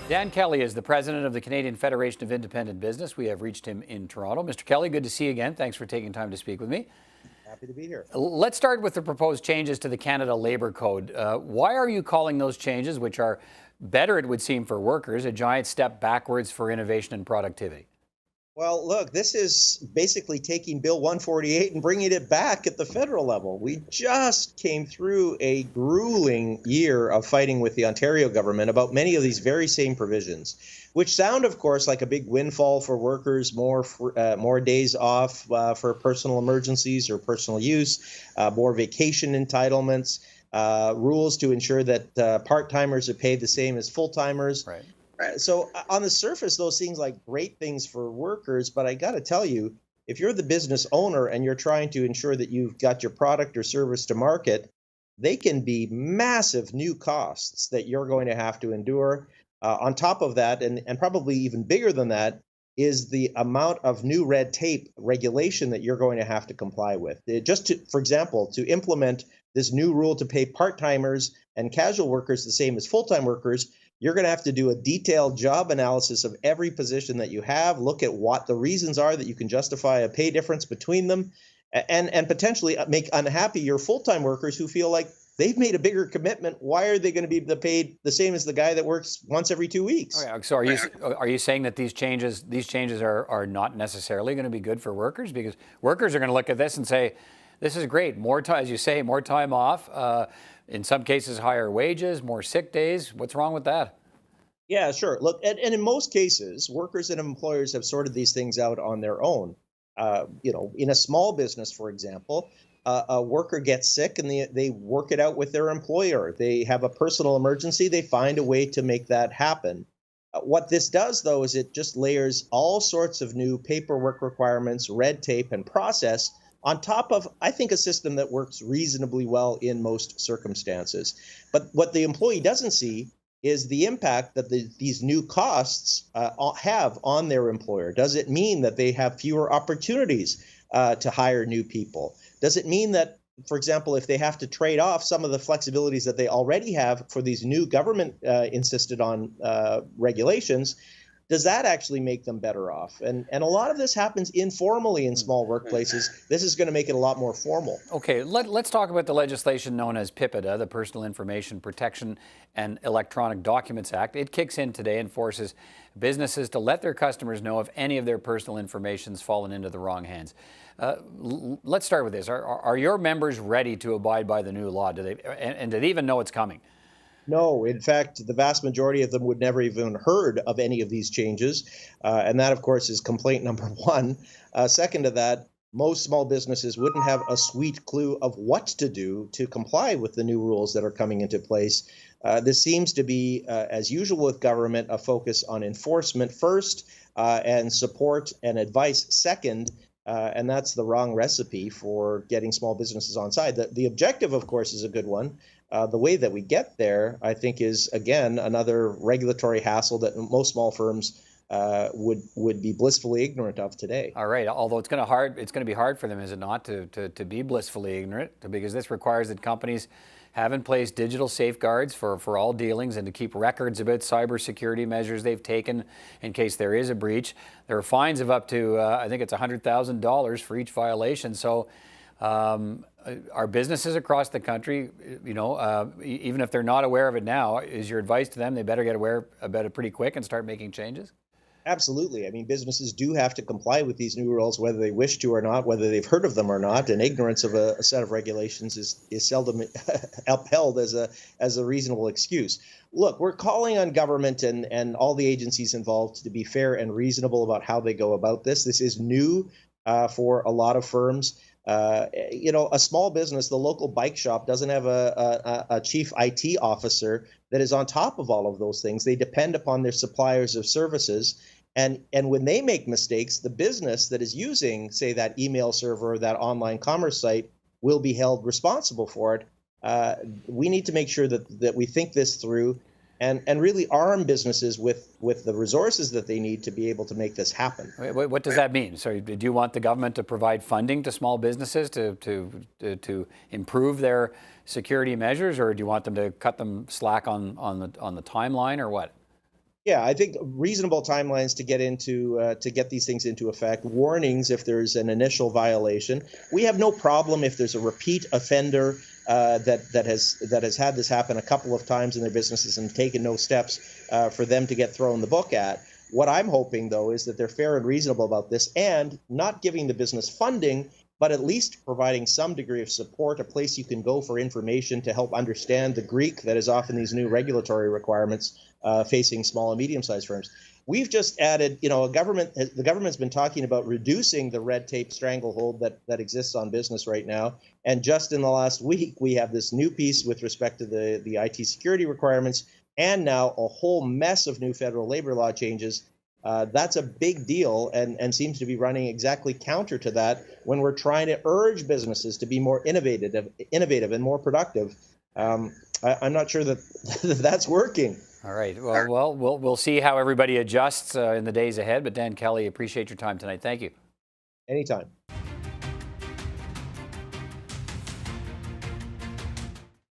Dan Kelly is the president of the Canadian Federation of Independent Business. We have reached him in Toronto. Mr. Kelly, good to see you again. Thanks for taking time to speak with me. Happy to be here. Let's start with the proposed changes to the Canada Labour Code. Why are you calling those changes, which are better, it would seem, for workers, a giant step backwards for innovation and productivity? Well, look, this is basically taking Bill 148 and bringing it back at the federal level. We just came through a grueling year of fighting with the Ontario government about many of these very same provisions, which sound, of course, like a big windfall for workers, more days off for personal emergencies or personal use, more vacation entitlements, rules to ensure that part-timers are paid the same as full-timers. Right. So on the surface, those seem like great things for workers, but I got to tell you, if you're the business owner and you're trying to ensure that you've got your product or service to market, they can be massive new costs that you're going to have to endure. On top of that, and probably even bigger than that, is the amount of new red tape regulation that you're going to have to comply with. For example, to implement this new rule to pay part-timers and casual workers the same as full-time workers, you're going to have to do a detailed job analysis of every position that you have, look at what the reasons are that you can justify a pay difference between them, and potentially make unhappy your full-time workers who feel like they've made a bigger commitment. Why are they going to be paid the same as the guy that works once every 2 weeks? Oh, yeah. So are you saying that these changes are not necessarily going to be good for workers? Because workers are going to look at this and say, this is great. More time, as you say, more time off. In some cases, higher wages, more sick days. What's wrong with that? Yeah, sure. Look, and in most cases, workers and employers have sorted these things out on their own. In a small business, for example, a worker gets sick and they work it out with their employer. They have a personal emergency. They find a way to make that happen. What this does, though, is it just layers all sorts of new paperwork requirements, red tape, and process on top of, I think, a system that works reasonably well in most circumstances. But what the employee doesn't see is the impact that these new costs have on their employer. Does it mean that they have fewer opportunities to hire new people? Does it mean that, for example, if they have to trade off some of the flexibilities that they already have for these new government insisted on regulations, does that actually make them better off? And a lot of this happens informally in small workplaces. This is going to make it a lot more formal. Okay, let's talk about the legislation known as PIPA, the Personal Information Protection and Electronic Documents Act. It kicks in today and forces businesses to let their customers know if any of their personal information's fallen into the wrong hands. Let's start with this. Are your members ready to abide by the new law? Do they even know it's coming? No, in fact, the vast majority of them would never even heard of any of these changes. And that, of course, is complaint number one. Second to that, most small businesses wouldn't have a sweet clue of what to do to comply with the new rules that are coming into place. This seems to be, as usual with government, a focus on enforcement first and support and advice second. And that's the wrong recipe for getting small businesses on side. The objective, of course, is a good one. The way that we get there, I think, is, again, another regulatory hassle that most small firms would be blissfully ignorant of today. All right. Although it's going to be hard for them, is it not, to be blissfully ignorant? Because this requires that companies have in place digital safeguards for all dealings and to keep records about cybersecurity measures they've taken in case there is a breach. There are fines of up to, I think it's $100,000 for each violation. So our businesses across the country, even if they're not aware of it now, is your advice to them they better get aware about it pretty quick and start making changes? Absolutely. I mean, businesses do have to comply with these new rules, whether they wish to or not, whether they've heard of them or not. And ignorance of a set of regulations is seldom upheld as a reasonable excuse. Look, we're calling on government and all the agencies involved to be fair and reasonable about how they go about this. This is new for a lot of firms. A small business, the local bike shop, doesn't have a chief IT officer that is on top of all of those things. They depend upon their suppliers of services. And when they make mistakes, the business that is using, say, that email server or that online commerce site will be held responsible for it. We need to make sure that we think this through and really arm businesses with the resources that they need to be able to make this happen. What does that mean? So do you want the government to provide funding to small businesses to improve their security measures, or do you want them to cut them slack on the timeline, or what? Yeah, I think reasonable timelines to get these things into effect. Warnings if there's an initial violation. We have no problem if there's a repeat offender that has had this happen a couple of times in their businesses and taken no steps for them to get thrown the book at. What I'm hoping, though, is that they're fair and reasonable about this and not giving the business funding, but at least providing some degree of support, a place you can go for information to help understand the Greek that is often these new regulatory requirements facing small and medium-sized firms. We've just added, the government's been talking about reducing the red tape stranglehold that exists on business right now. And just in the last week, we have this new piece with respect to the IT security requirements, and now a whole mess of new federal labor law changes. That's a big deal and seems to be running exactly counter to that when we're trying to urge businesses to be more innovative and more productive. I'm not sure that that's working. All right. Well, we'll see how everybody adjusts in the days ahead. But Dan Kelly, appreciate your time tonight. Thank you. Anytime.